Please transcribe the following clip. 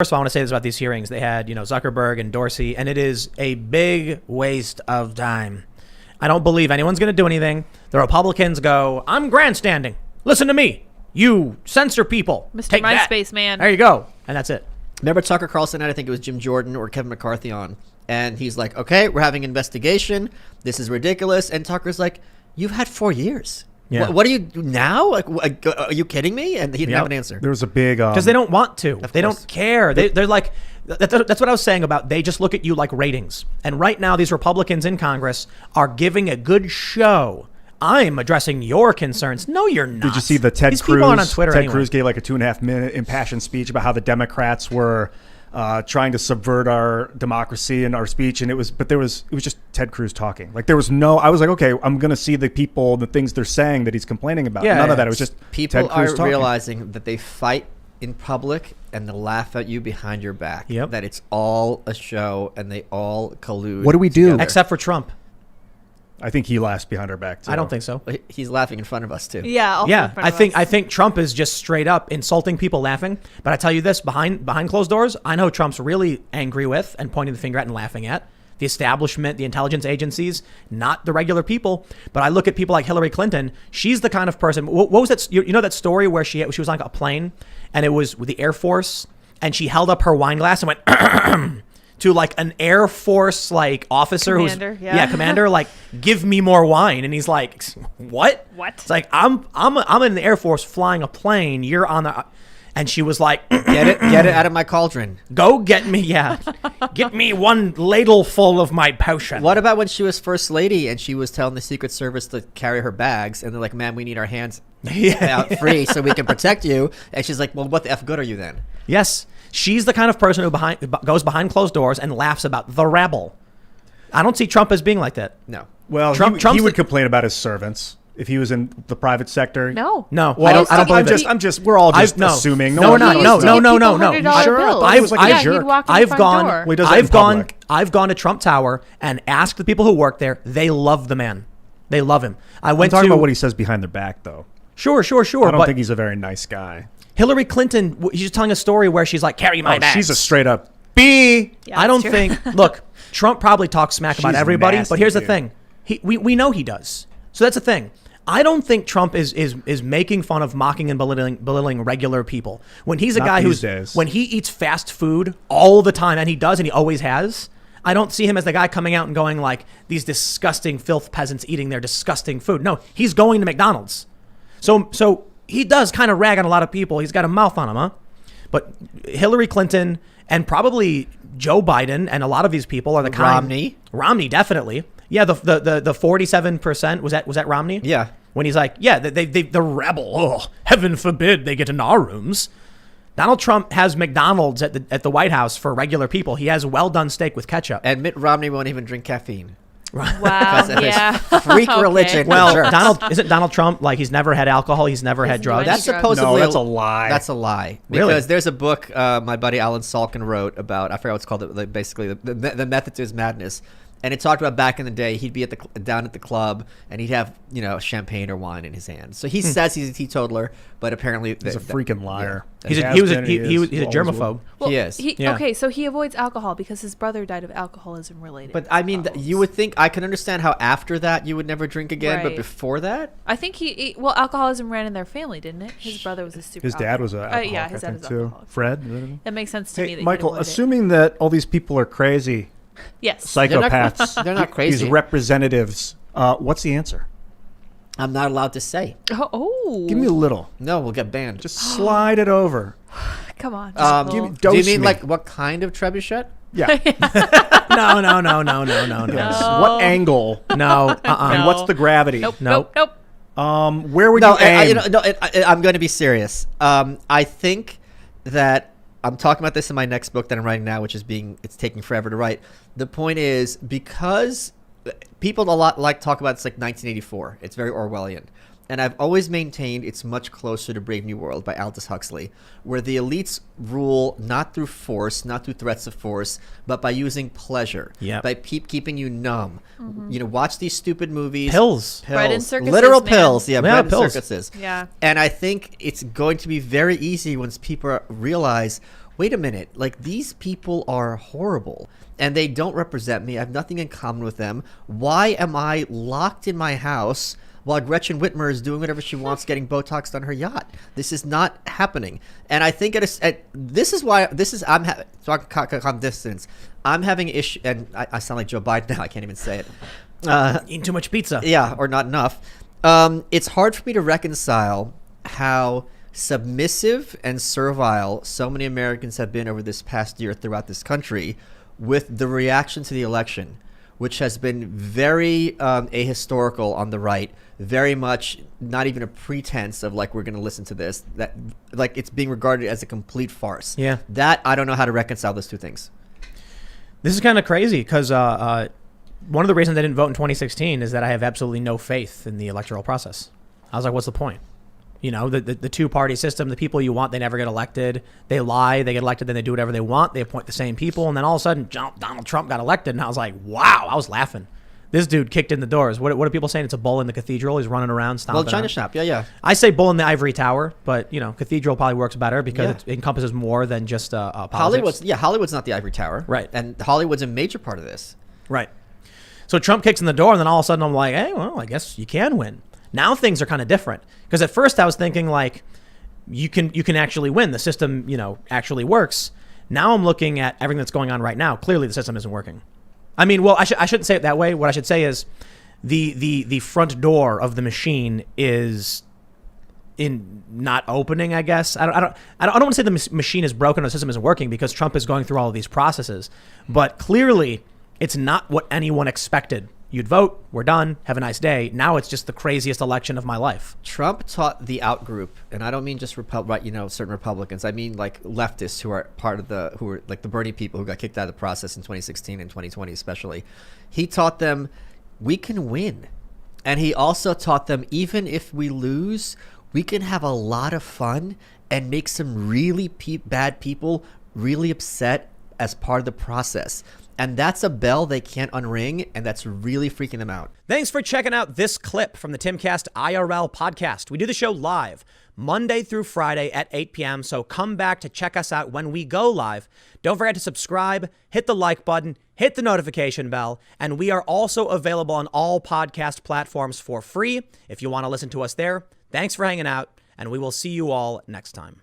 First of all, I want to say this about these hearings. They had, Zuckerberg and Dorsey, and it is a big waste of time. I don't believe anyone's going to do anything. The Republicans go, I'm grandstanding. Listen to me. You censor people. Mr. Take MySpace that. man. There you go. And that's it. Remember Tucker Carlson had, I think it was Jim Jordan or Kevin McCarthy on. And he's like, okay, we're having an investigation. This is ridiculous. And Tucker's like, you've had 4 years. Yeah. What do you do now? Like, are you kidding me? And he didn't have an answer. There was a big... Because they don't want to. They course. don't care. They're like... That's what I was saying about they just look at you like ratings. And right now, these Republicans in Congress are giving a good show. I'm addressing your concerns. No, you're not. Did you see the Ted These Cruz? people aren't on Twitter Ted anyway. Cruz gave like a 2.5-minute impassioned speech about how the Democrats were trying to subvert our democracy and our speech, and it was just Ted Cruz talking. Like there was no. I was like, okay, I'm gonna see the people, the things they're saying that he's complaining about. Yeah, None yeah. of that. It was just People Ted Cruz are talking. realizing that they fight in public and they laugh at you behind your back. Yep. That it's all a show and they all collude. What do we do? together. Except for Trump. I think he laughs behind our back too. I don't think so. He's laughing in front of us too. Yeah. Also in Yeah, front I of think us. Trump is just straight up insulting people, laughing. But I tell you this, behind closed doors, I know Trump's really angry with and pointing the finger at and laughing at the establishment, the intelligence agencies, not the regular people. But I look at people like Hillary Clinton. She's the kind of person. What was that? You know that story where she was on a plane and it was with the Air Force and she held up her wine glass and went to like an Air Force like officer Commander, who's yeah. commander, like, give me more wine. And he's like, what? It's like, I'm in the Air Force flying a plane. You're on the, and she was like, Get it out of my cauldron. go get me. Yeah. Get me one ladle full of my potion. What about when she was first lady and she was telling the Secret Service to carry her bags and they're like, ma'am, we need our hands out free so we can protect you. And she's like, well, what the F good are you then? Yes. She's the kind of person who goes behind closed doors and laughs about the rabble. I don't see Trump as being like that. No. Well, Trump's he would the- complain about his servants if he was in the private sector. No. No, Well, I don't believe it. I'm just. We're all just no. assuming. No, we're not. He No, used to no, give no, people no, no. $100 Sure, bills. I was like a yeah, jerk. he'd walk in I've the front gone. door. Well, he does that in public. I've gone to Trump Tower and asked the people who work there. They love the man. They love him. I I'm went talking to about what he says behind their back, though. Sure. I don't but think he's a very nice guy. Hillary Clinton, she's just telling a story where she's like, carry my bags. She's a straight up B. Yeah, I don't that's true. think. Look, Trump probably talks smack about She's everybody, nasty, but here's the dude. thing: we know he does. So that's the thing. I don't think Trump is making fun of, mocking, and belittling regular people. When he's a Not guy these days. when he eats fast food all the time, and he does, and he always has. I don't see him as the guy coming out and going like, these disgusting filth peasants eating their disgusting food. No, he's going to McDonald's. So he does kind of rag on a lot of people. He's got a mouth on him, huh? But Hillary Clinton and probably Joe Biden and a lot of these people are the kind. Romney, definitely. Yeah, the 47% was that Romney? Yeah. When he's like, yeah, they the rebel. Oh, heaven forbid they get in our rooms. Donald Trump has McDonald's at the White House for regular people. He has well done steak with ketchup. And Mitt Romney won't even drink caffeine. Wow. Because of his Yeah. freak Okay. religion. Well, Jerks. isn't Donald Trump like he's never had alcohol? He's never had Hasn't drugs. done That's drugs. supposedly No, that's a lie. That's a lie. Really? Because there's a book my buddy Alan Salkin wrote about. I forgot what it's called. Like basically, the method to his madness. And it talked about back in the day, he'd be down at the club and he'd have champagne or wine in his hand. So he says he's a teetotaler, but apparently He's a freaking liar. He's He a has he's been, a is, germaphobe. always will. He is. Yeah. Okay, so he avoids alcohol because his brother died of alcoholism related. But I mean, you would think I can understand how after that you would never drink again, but Right. before that, I think alcoholism ran in their family, didn't it? His brother was a super. His dad was an alcoholic, yeah, his I dad think, was too. alcoholic. Fred? Is that his name? That makes sense to me. Hey, That Michael, you'd avoid it. assuming that all these people are crazy, Yes. psychopaths, they're not crazy. these representatives, what's the answer? I'm not allowed to say. Oh. Give me a little. No, we'll get banned. Just slide it over. Come on. do you dose mean me. like what kind of trebuchet? Yeah. No. Yes. What angle? No. And what's the gravity? Nope. Nope. Nope. Nope. Where would No, you aim? I'm going to be serious. I think that I'm talking about this in my next book that I'm writing now, which is it's taking forever to write. The point is, because people a lot like talk about it's like 1984. It's very Orwellian. And I've always maintained it's much closer to Brave New World by Aldous Huxley, where the elites rule not through force, not through threats of force, but by using pleasure, Yep. by keeping you numb. Watch these stupid movies. Pills. Bread and circuses, Literal man. pills. Yeah, bread and pills. circuses. Yeah. And I think it's going to be very easy once people realize wait a minute, like these people are horrible and they don't represent me. I have nothing in common with them. Why am I locked in my house while Gretchen Whitmer is doing whatever she wants, getting Botox on her yacht? This is not happening. And I think talking distance. I'm having issue, and I sound like Joe Biden now. I can't even say it. Eating too much pizza. Yeah, or not enough. It's hard for me to reconcile how submissive and servile so many Americans have been over this past year throughout this country with the reaction to the election, which has been very ahistorical on the right, very much not even a pretense of like, we're going to listen to this, that like it's being regarded as a complete farce. Yeah. That I don't know how to reconcile those two things. This is kind of crazy because one of the reasons I didn't vote in 2016 is that I have absolutely no faith in the electoral process. I was like, what's the point? You know, the two-party system, the people you want, they never get elected. They lie, they get elected, then they do whatever they want. They appoint the same people. And then all of a sudden, Donald Trump got elected. And I was like, wow, I was laughing. This dude kicked in the doors. What are people saying? It's a bull in the cathedral. He's running around, stomping. Well, China shop, yeah. I say bull in the ivory tower, but, you know, cathedral probably works better because it encompasses more than just politics. Hollywood's not the ivory tower. Right. And Hollywood's a major part of this. Right. So Trump kicks in the door, and then all of a sudden I'm like, hey, well, I guess you can win. Now things are kind of different because at first I was thinking like you can actually win. The system, you know, actually works. Now I'm looking at everything that's going on right now. Clearly the system isn't working. I mean, well, I shouldn't say it that way. What I should say is the front door of the machine is not opening, I guess. I don't want to say the machine is broken or the system isn't working because Trump is going through all of these processes, but clearly it's not what anyone expected. You'd vote, we're done, have a nice day. Now it's just the craziest election of my life. Trump taught the out group, and I don't mean just certain Republicans. I mean like leftists who are who were like the Bernie people who got kicked out of the process in 2016 and 2020 especially. He taught them we can win. And he also taught them even if we lose, we can have a lot of fun and make some really bad people really upset as part of the process. And that's a bell they can't unring, and that's really freaking them out. Thanks for checking out this clip from the Timcast IRL podcast. We do the show live Monday through Friday at 8 p.m., so come back to check us out when we go live. Don't forget to subscribe, hit the like button, hit the notification bell, and we are also available on all podcast platforms for free if you want to listen to us there. Thanks for hanging out, and we will see you all next time.